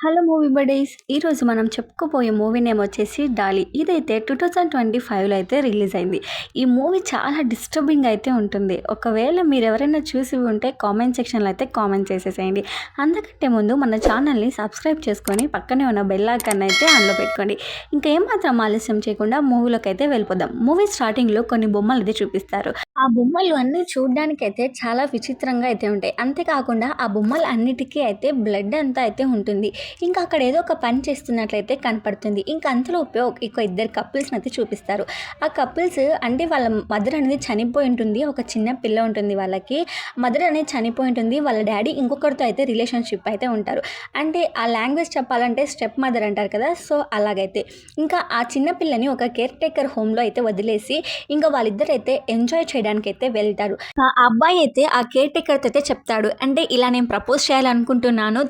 Hello movie buddies. ఈరోజు మనం చెప్పుకోబోయే మూవీ నేమ్ వచ్చేసి డాలీ. ఇదైతే 2025లో అయితే రిలీజ్ అయింది. ఈ మూవీ చాలా డిస్టర్బింగ్ అయితే ఉంటుంది. ఒకవేళ మీరు ఎవరైనా చూసి ఉంటే కామెంట్ సెక్షన్లో అయితే కామెంట్ చేసేసేయండి. అందుకంటే ముందు మన ఛానల్ని సబ్స్క్రైబ్ చేసుకొని పక్కనే ఉన్న బెల్ ఐకాన్ అయితే ఆన్లో పెట్టుకోండి. ఇంకా ఏమాత్రం ఆలస్యం చేయకుండా మూవీలోకి అయితే వెళ్ళిపోదాం. మూవీ స్టార్టింగ్లో కొన్ని బొమ్మలు అయితే చూపిస్తారు. ఆ బొమ్మలు అన్నీ చూడడానికైతే చాలా విచిత్రంగా అయితే ఉంటాయి. అంతేకాకుండా ఆ బొమ్మలు అన్నిటికీ అయితే బ్లడ్ అంతా అయితే ఉంటుంది. ఇంకా అక్కడ ఏదో ఒక పని చేస్తున్నట్లయితే కనపడుతుంది. ఇంకా అంతలోపే ఇద్దరు కపుల్స్ని అయితే చూపిస్తారు. ఆ కపుల్స్ అంటే వాళ్ళ మదర్ అనేది చనిపోయి ఉంటుంది. ఒక చిన్న పిల్ల ఉంటుంది వాళ్ళకి. మదర్ అనేది చనిపోయి ఉంటుంది. వాళ్ళ డాడీ ఇంకొకరితో అయితే రిలేషన్షిప్ అయితే ఉంటారు. అంటే ఆ లాంగ్వేజ్ చెప్పాలంటే స్టెప్ మదర్ అంటారు కదా, సో అలాగైతే ఇంకా ఆ చిన్న పిల్లని ఒక కేర్ టేకర్ హోమ్లో అయితే వదిలేసి ఇంకా వాళ్ళిద్దరు అయితే ఎంజాయ్ చేయడానికి అయితే వెళ్తారు. ఆ అబ్బాయి అయితే ఆ కేర్ టేకర్తో అయితే చెప్తాడు, అంటే ఇలా నేను ప్రపోజ్ చేయాలనుకుంటున్నాను,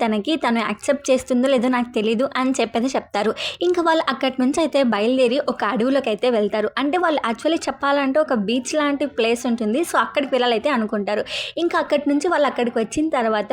తను యాక్సెప్ట్ చేస్తుందో లేదో నాకు తెలీదు అని చెప్పేది చెప్తారు. ఇంకా వాళ్ళు అక్కడి నుంచి అయితే బయలుదేరి ఒక అడవిలోకి అయితే వెళ్తారు. అంటే వాళ్ళు యాక్చువల్లీ చెప్పాలంటే ఒక బీచ్ లాంటి ప్లేస్ ఉంటుంది. సో అక్కడికి వెళ్ళాలైతే అనుకుంటారు. ఇంకా అక్కడి నుంచి వాళ్ళు అక్కడికి వచ్చిన తర్వాత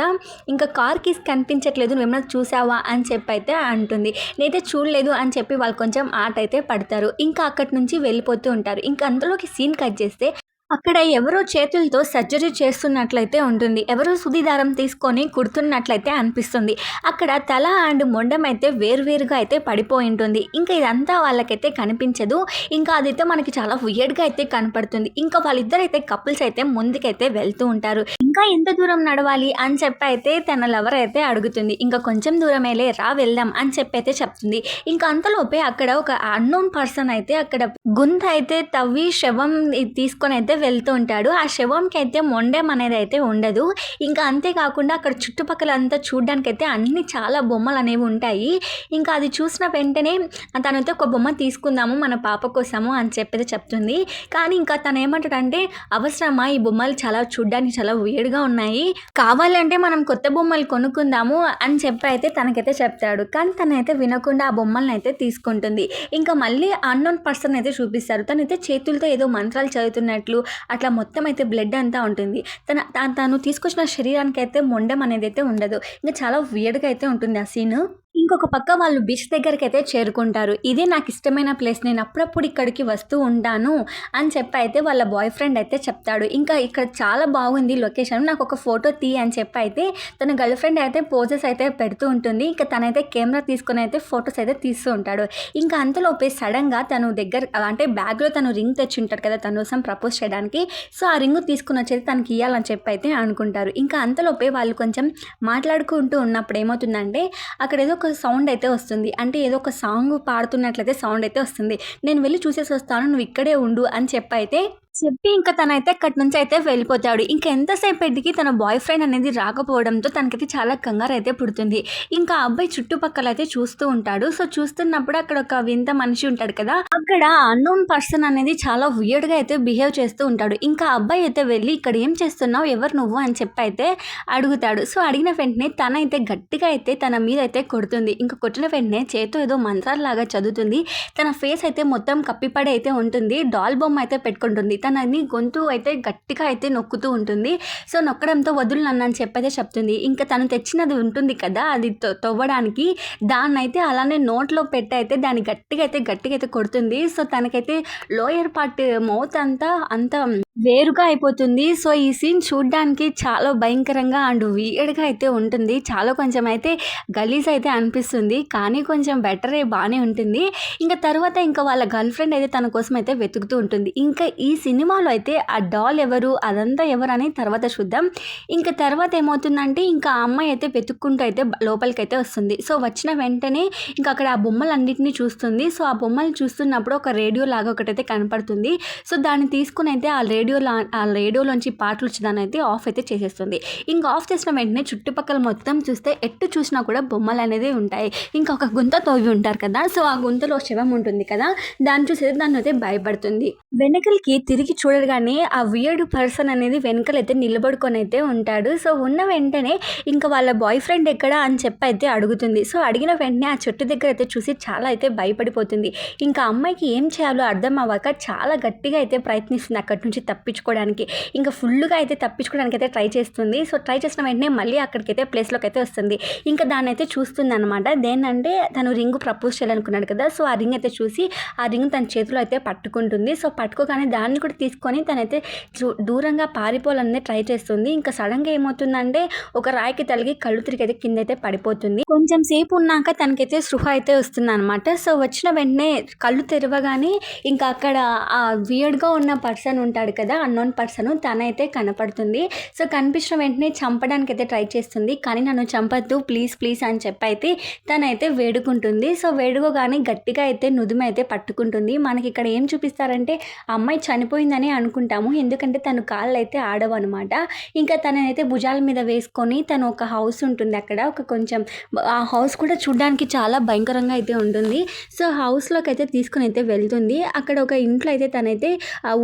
ఇంకా కార్ కీస్ కనిపించట్లేదు, నువ్వేమన్నా చూసావా అని చెప్పి అయితే అంటుంది. నేనైతే చూడలేదు అని చెప్పి వాళ్ళు కొంచెం ఆట అయితే పడతారు. ఇంకా అక్కడి నుంచి వెళ్ళిపోతూ ఉంటారు. ఇంకా అందులోకి సీన్ కట్ చేస్తే అక్కడ ఎవరో చేతులతో సర్జరీ చేస్తున్నట్లయితే ఉంటుంది. ఎవరో సుదిదారం తీసుకొని కుడుతున్నట్లయితే అనిపిస్తుంది. అక్కడ తల అండ్ మొండం అయితే వేరువేరుగా అయితే పడిపోయి ఉంటుంది. ఇంకా ఇదంతా వాళ్ళకైతే కనిపించదు. ఇంకా అదైతే మనకి చాలా వియర్డ్గా అయితే కనపడుతుంది. ఇంకా వాళ్ళిద్దరైతే కపుల్స్ అయితే ముందుకైతే వెళ్తూ ఉంటారు. ఇంకా ఎంత దూరం నడవాలి అని చెప్పి అయితే తన లవర్ అయితే అడుగుతుంది. ఇంకా కొంచెం దూరమేలే, రా వెళ్దాం అని చెప్పి అయితే చెప్తుంది. ఇంకా అంతలోపే అక్కడ ఒక అన్నోన్ పర్సన్ అయితే అక్కడ గుంత అయితే తవ్వి శవం తీసుకొని అయితే వెళ్తూ ఉంటాడు. ఆ శవంకి అయితే మొండెం అనేది అయితే ఉండదు. ఇంకా అంతేకాకుండా అక్కడ చుట్టుపక్కల అంతా చూడడానికి అయితే అన్ని చాలా బొమ్మలు అనేవి ఉంటాయి. ఇంకా అది చూసిన వెంటనే తనైతే ఒక బొమ్మ తీసుకుందాము మన పాప కోసము అని చెప్పేది చెప్తుంది. కానీ ఇంకా తను ఏమంటాడంటే, అవసరమా, ఈ బొమ్మలు చాలా చూడడానికి చాలా వేడిగా ఉన్నాయి, కావాలంటే మనం కొత్త బొమ్మలు కొనుక్కుందాము అని చెప్పి అయితే తనకైతే చెప్తాడు. కానీ తనైతే వినకుండా ఆ బొమ్మలను అయితే తీసుకుంటుంది. ఇంకా మళ్ళీ అన్నోన్ పర్సన్ అయితే చూపిస్తారు. తనైతే చేతులతో ఏదో మంత్రాలు చదువుతున్నట్లు అట్లా మొత్తం అయితే బ్లడ్ అంతా ఉంటుంది. తను తీసుకొచ్చిన శరీరానికి అయితే మొండం అనేది అయితే ఉండదు. ఇంకా చాలా వియర్డ్గా అయితే ఉంటుంది ఆ సీన్. ఇంకొక పక్క వాళ్ళు బీచ్ దగ్గరికి అయితే చేరుకుంటారు. ఇదే నాకు ఇష్టమైన ప్లేస్, నేను అప్పుడప్పుడు ఇక్కడికి వస్తూ ఉంటాను అని చెప్పి అయితే వాళ్ళ బాయ్ ఫ్రెండ్ అయితే చెప్తాడు. ఇంకా ఇక్కడ చాలా బాగుంది లొకేషన్, నాకు ఒక ఫోటో తీ అని చెప్పి అయితే తన గర్ల్ ఫ్రెండ్ అయితే పోజెస్ అయితే పెడుతూ ఉంటుంది. ఇంకా తనైతే కెమెరా తీసుకుని అయితే ఫొటోస్ అయితే తీస్తూ ఉంటాడు. ఇంకా అంతలోపే సడన్గా తను దగ్గర అంటే బ్యాగ్లో తను రింగ్ తెచ్చి ఉంటాడు కదా తన కోసం ప్రపోజ్ చేయడానికి. సో ఆ రింగ్ తీసుకుని వచ్చేది తనకి ఇవ్వాలని చెప్పి అయితే అనుకుంటారు. ఇంకా అంతలోపే వాళ్ళు కొంచెం మాట్లాడుకుంటూ ఉన్నప్పుడు ఏమవుతుందంటే అక్కడ ఏదో ఒక సౌండ్ అయితే వస్తుంది. అంటే ఏదో ఒక సాంగ్ పాడుతున్నట్లయితే సౌండ్ అయితే వస్తుంది. నేను వెళ్ళి చూసేసి వస్తాను, నువ్వు ఇక్కడే ఉండు అని చెప్పి అయితే చెప్పి ఇంకా తనైతే అక్కడి నుంచి అయితే వెళ్ళిపోతాడు. ఇంకా ఎంతసేపటికి తన బాయ్ ఫ్రెండ్ అనేది రాకపోవడంతో తనకైతే చాలా కంగారు అయితే పుడుతుంది. ఇంకా అబ్బాయి చుట్టుపక్కల అయితే చూస్తూ ఉంటాడు. సో చూస్తున్నప్పుడు అక్కడ ఒక వింత మనిషి ఉంటాడు కదా, అక్కడ అన్నోన్ పర్సన్ అనేది చాలా వియర్డ్గా అయితే బిహేవ్ చేస్తూ ఉంటాడు. ఇంకా అబ్బాయి అయితే వెళ్ళి, ఇక్కడ ఏం చేస్తున్నావు, ఎవరు నువ్వు అని చెప్పి అయితే అడుగుతాడు. సో అడిగిన వెంటనే తనైతే గట్టిగా అయితే తన మీద అయితే కొడుతుంది. ఇంకా కొట్టిన వెంటనే చేతితో ఏదో మంత్రాల్లాగా చదువుతుంది. తన ఫేస్ అయితే మొత్తం కప్పిపడి అయితే ఉంటుంది. డాల్ బొమ్మ అయితే పెట్టుకుంటుంది. తనని గొంతు అయితే గట్టిగా అయితే నొక్కుతూ ఉంటుంది. సో నొక్కడంతో వదులు నన్ను అని చెప్పైతే చెప్తుంది. ఇంకా తను తెచ్చినది ఉంటుంది కదా, అది తవ్వడానికి, దాన్ని అయితే అలానే నోట్లో పెట్టి అయితే దాన్ని గట్టిగా అయితే కొడుతుంది. సో తనకైతే లోయర్ పార్ట్ మౌత్ అంత వేరుగా అయిపోతుంది. సో ఈ సీన్ చూడడానికి చాలా భయంకరంగా అండ్ వియర్డ్గా అయితే ఉంటుంది. చాలా కొంచెం అయితే గలీజ్ అయితే అనిపిస్తుంది, కానీ కొంచెం బెటరే, బాగానే ఉంటుంది. ఇంకా తర్వాత ఇంకా వాళ్ళ గర్ల్ ఫ్రెండ్ అయితే తన కోసం అయితే వెతుకుతూ ఉంటుంది. ఇంకా ఈ సినిమాలో అయితే ఆ డాల్ ఎవరు, అదంతా ఎవరు అని తర్వాత చూద్దాం. ఇంకా తర్వాత ఏమవుతుందంటే ఇంకా ఆ అమ్మాయి అయితే వెతుక్కుంటూ అయితే లోపలికి అయితే వస్తుంది. సో వచ్చిన వెంటనే ఇంకా అక్కడ ఆ బొమ్మలన్నింటినీ చూస్తుంది. సో ఆ బొమ్మలు చూస్తున్నప్పుడు ఒక రేడియో లాగా ఒకటైతే కనపడుతుంది. సో దాన్ని తీసుకుని అయితే ఆ రేడియోలోంచి పాటలు వచ్చేదాన్ని అయితే ఆఫ్ అయితే చేసేస్తుంది. ఇంకా ఆఫ్ చేసిన వెంటనే చుట్టుపక్కల మొత్తం చూస్తే ఎట్టు చూసినా కూడా బొమ్మలు అనేది ఉంటాయి. ఇంకా ఒక గుంత తవ్వి ఉంటారు కదా, సో ఆ గుంతలో శవం ఉంటుంది కదా, దాన్ని చూసేది దాన్ని అయితే భయపడుతుంది. వెనకలకి తిరిగి చూడగానే ఆ వియర్డ్ పర్సన్ అనేది వెనకలైతే నిలబడుకొని అయితే ఉంటాడు. సో ఉన్న వెంటనే ఇంకా వాళ్ళ బాయ్ ఫ్రెండ్ ఎక్కడ అని చెప్పి అయితే అడుగుతుంది. సో అడిగిన వెంటనే ఆ చెట్టు దగ్గర అయితే చూసి చాలా అయితే భయపడిపోతుంది. ఇంకా అమ్మాయికి ఏం చేయాలో అర్థం అవ్వక చాలా గట్టిగా అయితే ప్రయత్నిస్తుంది అక్కడి నుంచి తప్పించుకోవడానికి. ఇంకా ఫుల్లుగా అయితే తప్పించుకోవడానికి అయితే ట్రై చేస్తుంది. సో ట్రై చేసిన వెంటనే మళ్ళీ అక్కడికైతే ప్లేస్లోకి అయితే వస్తుంది. ఇంకా దాన్నైతే చూస్తుంది అనమాట. దేన్నంటే తను రింగ్ ప్రపోజ్ చేయాలనుకున్నాడు కదా, సో ఆ రింగ్ అయితే చూసి ఆ రింగ్ తన చేతిలో అయితే పట్టుకుంటుంది. సో పట్టుకోగానే దాన్ని కూడా తీసుకొని తనైతే దూరంగా పారిపోవాలనేది ట్రై చేస్తుంది. ఇంకా సడన్గా ఏమవుతుందంటే ఒక రాయికి తలిగి కళ్ళు తిరిగి అయితే కింద అయితే పడిపోతుంది. కొంచెం సేపు ఉన్నాక తనకైతే స్పృహ అయితే వస్తుంది అనమాట. సో వచ్చిన వెంటనే కళ్ళు తెరవగానే ఇంకా అక్కడ ఆ వియర్డ్గా ఉన్న పర్సన్ ఉంటాడు కదా, అన్నోన్ పర్సన్, తనైతే కనపడుతుంది. సో కనిపించిన వెంటనే చంపడానికి అయితే ట్రై చేస్తుంది. కానీ నన్ను చంపద్దు ప్లీజ్ ప్లీజ్ అని చెప్పి అయితే తనైతే వేడుకుంటుంది. సో వేడుకోగానే గట్టిగా అయితే నుదుమ అయితే పట్టుకుంటుంది. మనకి ఇక్కడ ఏం చూపిస్తారంటే అమ్మాయి చనిపోయిందని అనుకుంటాము, ఎందుకంటే తను కాళ్ళు అయితే ఆడవు అనమాట. ఇంకా తనైతే భుజాల మీద వేసుకొని తను ఒక హౌస్ ఉంటుంది అక్కడ, ఒక కొంచెం ఆ హౌస్ కూడా చూడడానికి చాలా భయంకరంగా అయితే ఉంటుంది. సో హౌస్లోకి అయితే తీసుకుని అయితే వెళ్తుంది. అక్కడ ఒక ఇంట్లో అయితే తనైతే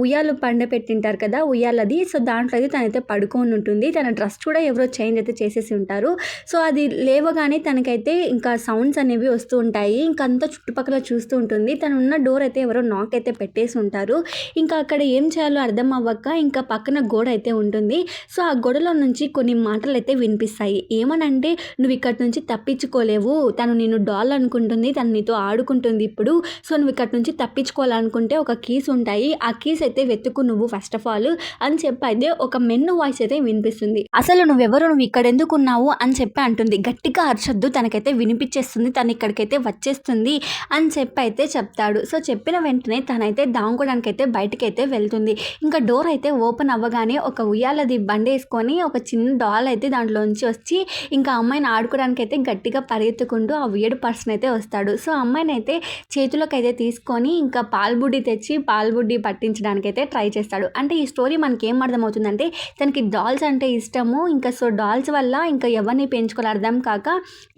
ఉయ్యాలు పండ పెట్టింటారు కదా, ఉయ్యాలది. సో దాంట్లో అయితే తనైతే పడుకొని ఉంటుంది. తన డ్రెస్ కూడా ఎవరో చేంజ్ అయితే చేసేసి ఉంటారు. సో అది లేవగానే తనకైతే ఇంకా సౌండ్స్ అనేవి వస్తూ ఉంటాయి. ఇంకంతా చుట్టుపక్కల చూస్తూ ఉంటుంది. తను ఉన్న డోర్ అయితే ఎవరో నాక్ అయితే పెట్టేసి ఉంటారు. ఇంకా అక్కడ ఏం చేయాలో అర్థం అవ్వక ఇంకా పక్కన గోడ అయితే ఉంటుంది. సో ఆ గోడలో నుంచి కొన్ని మాటలు అయితే వినిపిస్తాయి. ఏమనంటే నువ్వు ఇక్కడి నుంచి తప్పించుకోలేవు, తను నిన్ను డాల్ అనుకుంటుంది, తను నీతో ఆడుకుంటుంది ఇప్పుడు. సో నువ్వు ఇక్కడి నుంచి తప్పించుకోవాలనుకుంటే ఒక కీస్ ఉంటాయి, ఆ కీస్ అయితే వెతుకు నువ్వు ఫస్ట్ ఆఫ్ ఆల్ అని చెప్పి అయితే ఒక మెన్ను వాయిస్ అయితే వినిపిస్తుంది. అసలు నువ్వెవరు, నువ్వు ఇక్కడ ఎందుకు ఉన్నావు అని చెప్పి అంటుంది. గట్టిగా అరచొద్దు, తనకైతే వినిపించేస్తుంది, తను ఇక్కడికైతే వచ్చేస్తుంది అని చెప్పి అయితే చెప్తాడు. సో చెప్పిన వెంటనే తనైతే దాంకోవడానికి అయితే బయటకైతే వెళ్తుంది. ఇంకా డోర్ అయితే ఓపెన్ అవ్వగానే ఒక ఉయ్యాలది బండి వేసుకొని ఒక చిన్న డాల్ అయితే దాంట్లోంచి వచ్చి ఇంకా అమ్మాయిని ఆడుకోవడానికి అయితే గట్టిగా పరిగెత్తుకుంటూ ఆ వియర్డ్ పర్సన్ అయితే వస్తాడు. సో అమ్మాయిని అయితే చేతిలోకి అయితే తీసుకొని ఇంకా పాల్బుడ్డి తెచ్చి పాల్బుడ్డి పట్టించడానికి అయితే ట్రై చేస్తాడు. అంటే ఈ స్టోరీ మనకి ఏం అర్థమవుతుందంటే తనకి డాల్స్ అంటే ఇష్టము. ఇంకా సో డాల్స్ వల్ల ఇంకా ఎవరిని పెంచుకోవాలి అర్థం కాక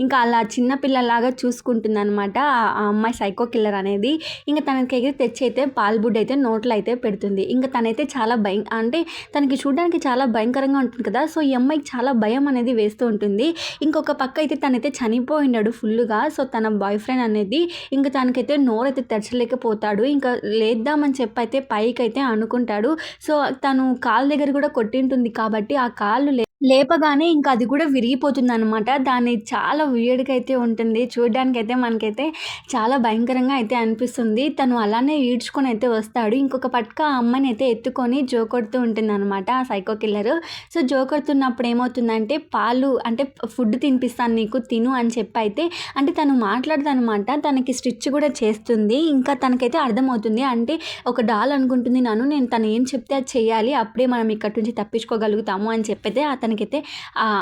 ఇంకా అలా చిన్న పిల్లలాగా చూసుకుంటుంది అనమాట ఆ అమ్మాయి సైకో కిల్లర్ అనేది. ఇంకా తనకైతే తెచ్చి అయితే పాల్బుడ్డి అయితే నోట్లో అయితే పెడుతుంది. ఇంకా తనైతే చాలా అంటే తనకి చూడడానికి చాలా భయంకరంగా ఉంటుంది కదా. సో ఈ అమ్మాయికి చాలా భయం అనేది వేస్తూ ఉంటుంది. ఇంకొక పక్క అయితే తనైతే చనిపోయినాడు ఫుల్గా. సో తన బాయ్ ఫ్రెండ్ అనేది ఇంకా తనకైతే నోరైతే తెరచలేకపోతాడు. ఇంకా లేద్దామని చెప్పి అయితే పైకి అయితే అనుకుంటాడు. సో తను కాళ్ళ దగ్గర కూడా కొట్టింటుంది కాబట్టి ఆ కాళ్ళు లేపగానే ఇంకా అది కూడా విరిగిపోతుంది అనమాట. దాన్ని చాలా వియర్డ్గా అయితే ఉంటుంది చూడడానికైతే, మనకైతే చాలా భయంకరంగా అయితే అనిపిస్తుంది. తను అలానే ఈడ్చుకొని అయితే వస్తాడు. ఇంకొక పట్క ఆ అమ్మాయిని అయితే ఎత్తుకొని జోకొడుతూ ఉంటుంది అనమాట ఆ సైకో కిల్లర్. సో జోకొడుతున్నప్పుడు ఏమవుతుందంటే పాలు అంటే ఫుడ్ తినిపిస్తాను నీకు తిను అని చెప్పి అయితే అంటే తను మాట్లాడదనమాట. తనకి స్టిచ్ కూడా చేస్తుంది. ఇంకా తనకైతే అర్థమవుతుంది అంటే ఒక డాల్ అనుకుంటుంది నేను తను ఏం చెప్తే అది చేయాలి, అప్పుడే మనం ఇక్కడి నుంచి తప్పించుకోగలుగుతాము అని చెప్పైతే తనకైతే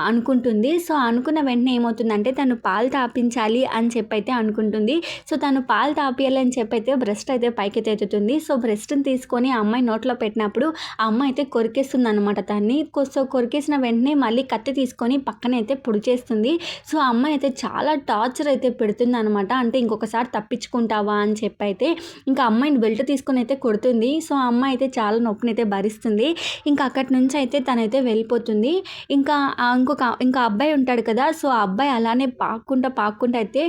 అనుకుంటుంది. సో అనుకున్న వెంటనే ఏమవుతుందంటే తను పాలు తాపించాలి అని చెప్పైతే అనుకుంటుంది. సో తను పాలు తాపియాలి అని చెప్పైతే బ్రెస్ట్ అయితే పైకి ఎత్తుతుంది. సో బ్రెస్ట్ని తీసుకొని ఆ అమ్మాయి నోట్లో పెట్టినప్పుడు ఆ అమ్మాయి అయితే కొరికేస్తుంది అనమాట దాన్ని. సో కొరికేసిన వెంటనే మళ్ళీ కత్తి తీసుకొని పక్కన అయితే పొడి చేస్తుంది. సో ఆ అమ్మాయి అయితే చాలా టార్చర్ అయితే పెడుతుంది అనమాట. అంటే ఇంకొకసారి తప్పించుకుంటావా అని చెప్పి అయితే ఇంకా అమ్మాయిని బెల్ట్ తీసుకొని అయితే కొడుతుంది. సో ఆ అమ్మాయి అయితే చాలా నొప్పిని అయితే భరిస్తుంది. ఇంకా అక్కడి నుంచి అయితే తనైతే వెళ్ళిపోతుంది. ఇంకా ఇంకా అబ్బాయి ఉంటాడు కదా. సో ఆ అబ్బాయి అలానే పాక్కుంటా అయితే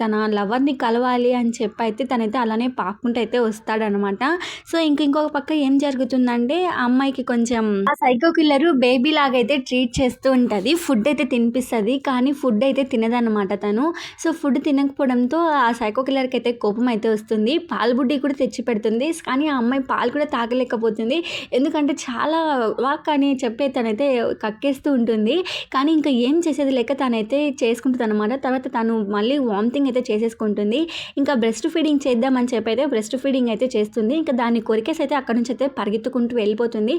తన లవర్ని కలవాలి అని చెప్పి అయితే తనైతే అలానే పాక్కుంటూ అయితే వస్తాడనమాట. సో ఇంకొక పక్క ఏం జరుగుతుందంటే ఆ అమ్మాయికి కొంచెం ఆ సైకో కిల్లర్ బేబీ లాగా అయితే ట్రీట్ చేస్తూ ఉంటుంది. ఫుడ్ అయితే తినిపిస్తుంది కానీ ఫుడ్ అయితే తినదనమాట తను. సో ఫుడ్ తినకపోవడంతో ఆ సైకో కిల్లర్కి అయితే కోపం అయితే వస్తుంది. పాల్బుడ్డి కూడా తెచ్చి పెడుతుంది కానీ ఆ అమ్మాయి పాలు కూడా తాగలేకపోతుంది. ఎందుకంటే చాలా వాక్ అని చెప్పి తనైతే కక్కేస్తూ ఉంటుంది. కానీ ఇంకా ఏం చేసేది లేక తనైతే చేసుకుంటుంది అనమాట. తర్వాత తను మళ్ళీ వామిటింగ్ అయితే చేసేసుకుంటుంది. ఇంకా బ్రెస్ట్ ఫీడింగ్ చేద్దామని చెప్పి అయితే బ్రెస్ట్ ఫీడింగ్ అయితే చేస్తుంది. ఇంకా దాన్ని కొరికేసి అయితే అక్కడ నుంచి అయితే పరిగెత్తుకుంటూ వెళ్ళిపోతుంది.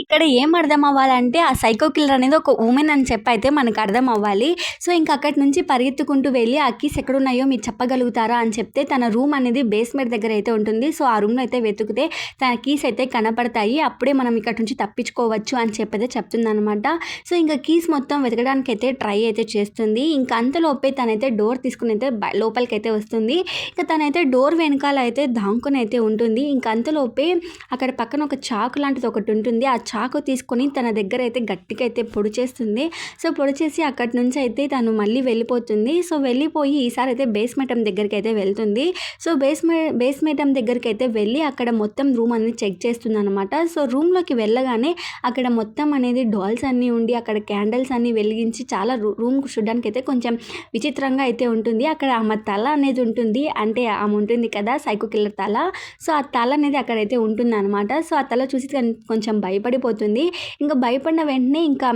ఇక్కడ ఏం అర్థం అవ్వాలంటే ఆ సైకో కిల్లర్ అనేది ఒక ఉమెన్ అని చెప్పి అయితే మనకు అర్థం అవ్వాలి. సో ఇంకా అక్కడి నుంచి పరిగెత్తుకుంటూ వెళ్ళి ఆ కీస్ ఎక్కడున్నాయో మీరు చెప్పగలుగుతారా అని చెప్తే తన రూమ్ అనేది బేస్మెంట్ దగ్గర అయితే ఉంటుంది. సో ఆ రూమ్లో అయితే వెతుకుతే తన కీస్ అయితే కనపడతాయి. అప్పుడే మనం ఇక్కడ నుంచి తప్పించుకోవచ్చు అని చెప్పి అయితే చెప్తుంది. వస్తుందనమాట. సో, ఇంక కీస్ మొత్తం వెతకడానికైతే ట్రై అయితే చేస్తుంది. ఇంక అంతలోపే తనైతే డోర్ తీసుకొనైతే లోపలికైతే వస్తుంది. ఇక తనైతే డోర్ వెనకాల అయితే దాంకొనైతే ఉంటుంది. ఇంక అంతలోపే అక్కడ పక్కన ఒక చాకు లాంటిది ఒకటుంటుంది. ఆ చాకు తీసుకొని తన దగ్గర అయితే గట్టిగా అయితే పొడి చేస్తుంది. సో, పొడి చేసి అక్కడి నుంచి అయితే తను మళ్ళీ వెళ్ళిపోతుంది. సో, వెళ్ళిపోయి ఈసారి అయితే బేస్ మేడం దగ్గరికైతే వెళ్తుంది. సో, బేస్ మేడం దగ్గరికైతే వెళ్ళి అక్కడ మొత్తం రూమ్ అనేది చెక్ చేస్తుందనమాట. సో, రూమ్‌లోకి వెళ్ళగానే అక్కడ మొత్తం అనేది డాల్స్ అన్నీ ఉండి అక్కడ క్యాండిల్స్ అన్నీ వెలిగించి చాలా రూమ్ చూడడానికైతే కొంచెం విచిత్రంగా అయితే ఉంటుంది. అక్కడ ఆమె తల అనేది ఉంటుంది. అంటే ఆమె ఉంటుంది కదా సైకో కిల్లర్ తల. సో, ఆ తల అనేది అక్కడైతే ఉంటుందనమాట. సో, ఆ తల చూసి కొంచెం భయపడిపోతుంది. ఇంకా భయపడిన వెంటనే ఇంకా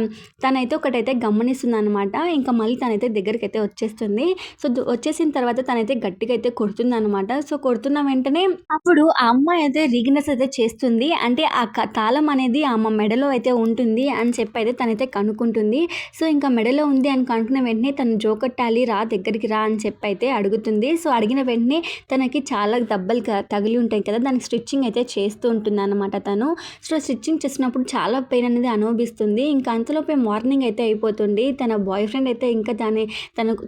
తనైతే ఒకటైతే గమనిస్తుందనమాట. ఇంకా మళ్ళీ తనైతే దగ్గరికైతే వచ్చేస్తుంది. సో, వచ్చేసిన తర్వాత తనైతే గట్టిగా అయితే కొడుతుందనమాట. సో, కొడుతున్న వెంటనే అప్పుడు ఆ అమ్మాయి అయితే రీగనెస్ అయితే చేస్తుంది. అంటే ఆ తాళం అనేది ఆమె మెడలో అయితే ఉంటుంది అని చెప్పి అయితే తనైతే కనుక్కుంటుంది. సో, ఇంకా మెడలో ఉంది అని కనుక్కున్న వెంటనే తను జోకొట్టాలి రా దగ్గరికి రా అని చెప్పి అయితే అడుగుతుంది. సో, అడిగిన వెంటనే తనకి చాలా దెబ్బలు తగిలి ఉంటాయి కదా, దానికి స్టిచ్చింగ్ అయితే చేస్తూ ఉంటుందన్నమాట తను. సో, స్టిచ్చింగ్ చేసినప్పుడు చాలా పెయిన్ అనేది అనుభవిస్తుంది. ఇంకా అంతలోపే మార్నింగ్ అయితే అయిపోతుంది. తన బాయ్ ఫ్రెండ్ అయితే ఇంకా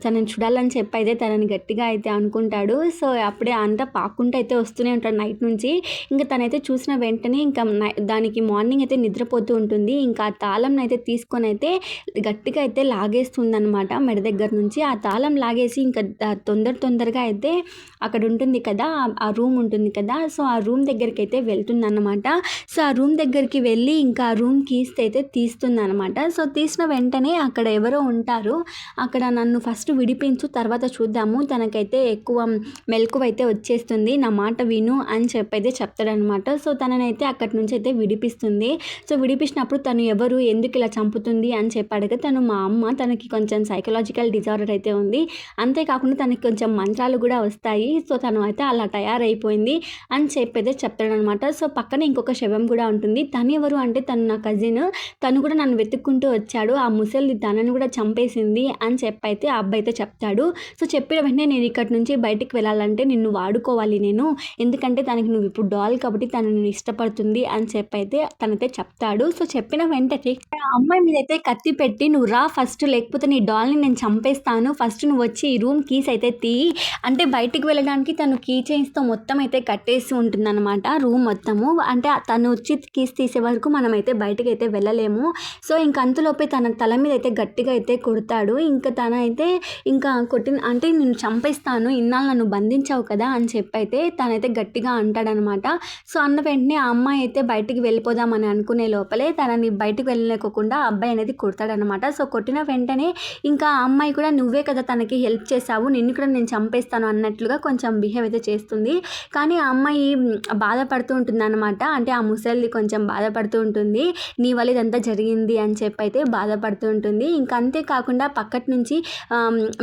తనని చూడాలని చెప్పి అయితే తనని గట్టిగా అయితే అనుకుంటాడు. సో, అప్పుడే అంతా పాక్కుంటూ అయితే వస్తూనే ఉంటాడు నైట్ నుంచి. ఇంకా తనైతే చూసిన వెంటనే ఇంకా దానికి మార్నింగ్ అయితే నిద్రపోతూ ఉంటుంది. ఇంకా ఆ తాళం అయితే తీసుకొని అయితే గట్టిగా అయితే లాగేస్తుందనమాట మెడ దగ్గర నుంచి. ఆ తాళం లాగేసి ఇంకా తొందరగా అయితే అక్కడ ఉంటుంది కదా, ఆ రూమ్ ఉంటుంది కదా, సో ఆ రూమ్ దగ్గరికి అయితే వెళ్తుందన్నమాట. సో ఆ రూమ్ దగ్గరికి వెళ్ళి ఇంకా ఆ రూమ్ కీస్ అయితే తీస్తుందన్నమాట. సో తీసిన వెంటనే అక్కడ ఎవరో ఉంటారు. అక్కడ నన్ను ఫస్ట్ విడిపించు, తర్వాత చూద్దాము, తనకైతే ఎక్కువ మెలకువ అయితే వచ్చేస్తుంది, నా మాట విను అని చెప్పి అయితే చెప్తాడనమాట. సో తననైతే అక్కడి నుంచి అయితే విడిపిస్తుంది. సో విడిపించినప్పుడు తను ఎవరు, ఎందుకు ఇలా చంపుతుంది అని చెప్పి అడిగితే తను మా అమ్మ, తనకి కొంచెం సైకలాజికల్ డిజార్డర్ అయితే ఉంది, అంతేకాకుండా తనకి కొంచెం మంత్రాలు కూడా వస్తాయి, సో తను అయితే అలా తయారైపోయింది అని చెప్పి అయితే చెప్తాడనమాట. సో పక్కన ఇంకొక శవం కూడా ఉంటుంది. తను ఎవరు అంటే తను నా కజిన్, తను కూడా నన్ను వెతుక్కుంటూ వచ్చాడు, ఆ ముసలి తనని కూడా చంపేసింది అని చెప్పి అయితే ఆ అబ్బాయి అయితే చెప్తాడు. సో చెప్పిన వెంటనే నేను ఇక్కడి నుంచి బయటికి వెళ్ళాలంటే నిన్ను వాడుకోవాలి నేను, ఎందుకంటే తనకి నువ్వు ఇప్పుడు డాల్ కాబట్టి తను నిన్ను ఇష్టపడుతుంది అని చెప్పి అయితే తనైతే చెప్తాడు. సో చెప్పిన వెంటనే ఆ అమ్మాయి మీద అయితే కత్తి పెట్టి నువ్వు రా ఫస్ట్, లేకపోతే నీ డాల్ని నేను చంపేస్తాను, ఫస్ట్ నువ్వు వచ్చి ఈ రూమ్ కీస్ అయితే తీయి అంటే బయటికి వెళ్ళడానికి తను కీ చైన్స్తో మొత్తం అయితే కట్టేసి ఉంటుందన్నమాట రూమ్ మొత్తము. అంటే తను వచ్చి కీస్ తీసే వరకు మనమైతే బయటకు అయితే వెళ్ళలేము. సో ఇంక అంతలోపే తన తల మీద అయితే గట్టిగా అయితే కొడతాడు. ఇంకా తన అయితే ఇంకా అంటే నేను చంపేస్తాను, ఇన్నాళ్ళు నన్ను బంధించావు కదా అని చెప్పి అయితే తనైతే గట్టిగా అంటాడనమాట. సో అన్న వెంటనే ఆ అమ్మాయి అయితే బయటికి వెళ్ళిపోదామని అనుకునే లోపలే తనని బయటికి వెళ్ళలేకోకుండా ఆ అబ్బాయి అనేది కొడతాడనమాట. సో కొట్టిన వెంటనే ఇంకా ఆ అమ్మాయి కూడా నువ్వే కదా తనకి హెల్ప్ చేసావు, నిన్ను కూడా నేను చంపేస్తాను అన్నట్లుగా కొంచెం బిహేవ్ అయితే చేస్తుంది. కానీ ఆ అమ్మాయి బాధపడుతూ ఉంటుంది అనమాట. అంటే ఆ ముసలిది కొంచెం బాధపడుతూ ఉంటుంది, నీ వల్ల ఇదంతా జరిగింది అని చెప్పి అయితే బాధపడుతూ ఉంటుంది. ఇంకా అంతేకాకుండా పక్కటి నుంచి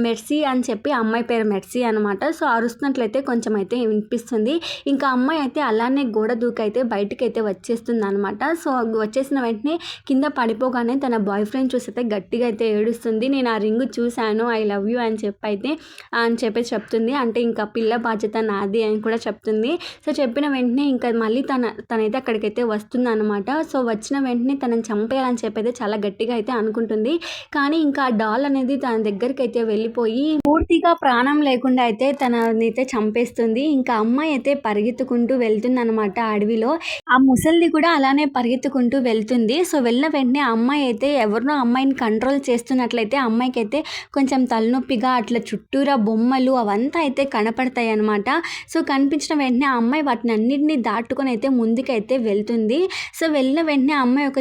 మెర్సీ అని చెప్పి అమ్మాయి పేరు మెర్సీ అనమాట. సో అరుస్తున్నట్లయితే కొంచెం అయితే వినిపిస్తుంది. ఇంకా అమ్మాయి అయితే అలానే గోడ దూకైతే బయటకు అయితే వచ్చేస్తుంది అనమాట. సో వచ్చేసిన వెంటనే కింద పడిపోగానే తన బాయ్ ఫ్రెండ్ చూస్తే గట్టిగా అయితే ఏడుస్తుంది. నేను ఆ రింగు చూశాను, ఐ లవ్ యూ అని చెప్పి చెప్తుంది. అంటే ఇంకా పిల్ల బాధ్యత నాది అని కూడా చెప్తుంది. సో చెప్పిన వెంటనే ఇంకా మళ్ళీ తనైతే అక్కడికైతే వస్తుంది అనమాట. సో వచ్చిన వెంటనే తనని చంపేయాలని చెప్పి అయితే చాలా గట్టిగా అయితే అనుకుంటుంది. కానీ ఇంకా ఆ డాల్ అనేది తన దగ్గరికి అయితే వెళ్ళిపోయి పూర్తిగా ప్రాణం లేకుండా అయితే తననైతే చంపేస్తుంది. ఇంకా అమ్మాయి అయితే పరిగెత్తుకుంటూ వెళ్తుంది అనమాట అడవిలో. ఆ ముసలిది కూడా అలానే పరిగెత్తుకుంటూ వెళ్తుంది. సో వెళ్ళిన వెంటనే ఆ అమ్మాయి అయితే ఎవరినో అమ్మాయిని కంట్రోల్ చేస్తున్నట్లయితే అమ్మాయికి అయితే కొంచెం తలనొప్పిగా అట్లా చుట్టూరా బొమ్మలు అవంతా అయితే కనపడతాయి అనమాట. సో కనిపించిన వెంటనే ఆ అమ్మాయి వాటిని అన్నింటినీ దాటుకొని అయితే ముందుకైతే వెళ్తుంది. సో వెళ్ళిన వెంటనే ఆ అమ్మాయి ఒక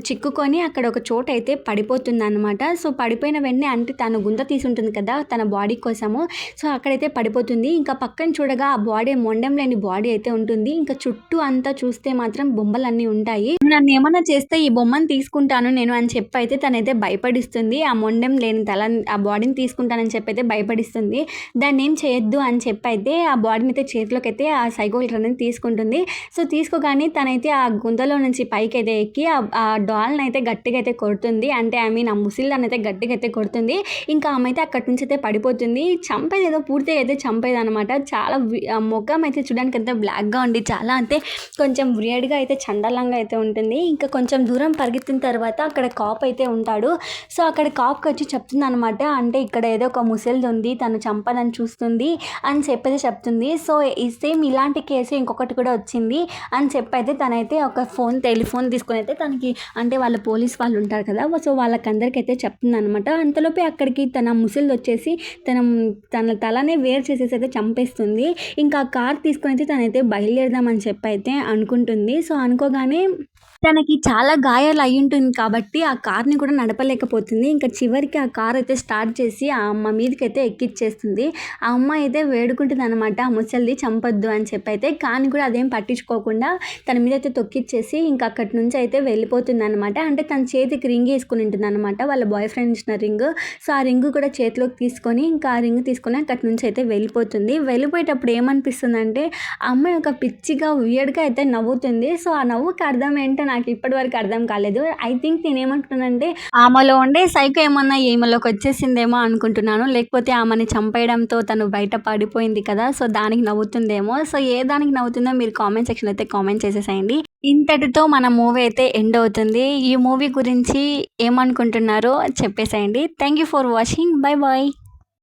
చిక్కుకొని అక్కడ ఒక చోట అయితే పడిపోతుంది అనమాట. సో పడిపోయిన వెంటనే అంటే తను గుంత తీసి ఉంటుంది కదా తన బాడీ కోసము, సో అక్కడైతే పడిపోతుంది. ఇంకా పక్కన చూడగా ఆ బాడీ మొండెం లేని బాడీ అయితే ఉంటుంది. ఇంకా చుట్టూ అంతా చూస్తే మాత్రం బొమ్మలన్నీ ఉంటాయి. నన్ను ఏమన్నా చేస్తే ఈ బొమ్మను తీసుకుంటాను నేను అని చెప్పి అయితే తనైతే భయపడిస్తుంది. ఆ మొండెం లేని ఆ బాడీని తీసుకుంటానని చెప్పి అయితే భయపడిస్తుంది. దాన్ని ఏం చేయొద్దు అని చెప్పి అయితే ఆ బాడీని అయితే చేతిలోకి అయితే ఆ సైకో కిల్లర్ అనేది తీసుకుంటుంది. సో తీసుకోగానే తనైతే ఆ గుంతలో నుంచి పైకి అయితే ఎక్కి ఆ డాల్ని అయితే గట్టిగా అయితే కొడుతుంది. అంటే ఆ ముసిల్దాన్ని అయితే గట్టిగా అయితే కొడుతుంది. ఇంకా ఆమె అయితే అక్కడి నుంచి అయితే పడిపోతుంది చనిపోతుంది. చంపేదేదో పూర్తిగా అయితే చంపేదనమాట. చాలా మొఖం అయితే చూడడానికి అంతా బ్లాక్‌గా ఉండి చాలా అంటే కొంచెం వియర్డ్‌గా అయితే చండాలంగా అయితే ఉంటుంది. ఇంకా కొంచెం దూరం పరిగెత్తిన తర్వాత అక్కడ కాప్ అయితే ఉంటాడు. సో, అక్కడ కాప్‌కొచ్చి చెప్తుందనమాట. అంటే ఇక్కడ ఏదో ఒక ముసలిదుంది. తను చంపాలని చూస్తుంది అని చెప్పేసి చెప్తుంది. సో, ఈ సేమ్ ఇలాంటి కేసే ఇంకొకటి కూడా వచ్చింది అని చెప్పైతే తనైతే ఒక టెలిఫోన్ తీసుకొనైతే తనకి అంటే వాళ్ళ పోలీస్ వాళ్ళు ఉంటారు కదా! సో, వాళ్ళకందరికైతే చెప్తుందనమాట. అంతలోపే అక్కడికి తన ముసలిదొచ్చేసి తన తన తలనే వేరు చేసేసి అయితే చంపేస్తుంది. ఇంకా ఆ కార్ తీసుకొనైతే తనైతే బయలుదేరదామని చెప్పైతే అనుకుంటుంది. సో, అనుకోగానే తనకి చాలా గాయాలు అయ్యుంటుంది కాబట్టి ఆ కార్‌ని కూడా నడపలేకపోతుంది. ఇంకా చివరికి ఆ కార్ అయితే స్టార్ట్ చేసి ఆ అమ్మ మీదకైతే ఎక్కిచ్చేస్తుంది. ఆ అమ్మ అయితే వేడుకుంటుందనమాట ఆ ముసలిది చంపొద్దు అని చెప్పైతే. కానీ కూడా అదేం పట్టించుకోకుండా తన మీదైతే తొక్కిచ్చేసి ఇంక అక్కడి నుంచి అయితే వెళ్ళిపోతుందనమాట. అంటే తన చేతికి రింగ్ ఏసుకొని ఉంటుందనమాట. వాళ్ళ బాయ్ ఫ్రెండ్ ఇచ్చిన రింగ్. సో, ఆ రింగ్ కూడా చేతిలోకి తీసుకొని ఇంకా ఆ రింగ్ తీసుకొని అక్కడి నుంచి అయితే వెళ్ళిపోతుంది. వెళ్ళిపోయేటప్పుడు ఏమనిపిస్తుందంటే ఆ అమ్మాయి ఒక పిచ్చిగా వియర్డ్‌గా అయితే నవ్వుతుంది. సో, ఆ నవ్వుకి అర్థం ఏంటో నాకు ఇప్పటి వరకు అర్థం కాలేదు. ఐ థింక్ నేనేమనుకున్నానంటే ఆమెలో ఉండే సైకో ఏమన్నా ఈమెలోకి వచ్చేసిందేమో అనుకుంటున్నాను. లేకపోతే ఆమెని చంపేయడంతో తను బయట పడిపోయింది కదా! సో, దానికి నవ్వుతుందేమో. సో, ఏ దానికి నవ్వుతుందో మీరు కామెంట్ సెక్షన్‌లో అయితే కామెంట్ చేసేసేయండి. ఇంతటితో మన మూవీ అయితే ఎండ్ అవుతుంది. ఈ మూవీ గురించి ఏమనుకుంటున్నారో చెప్పేసేయండి. Thank you for watching. Bye bye.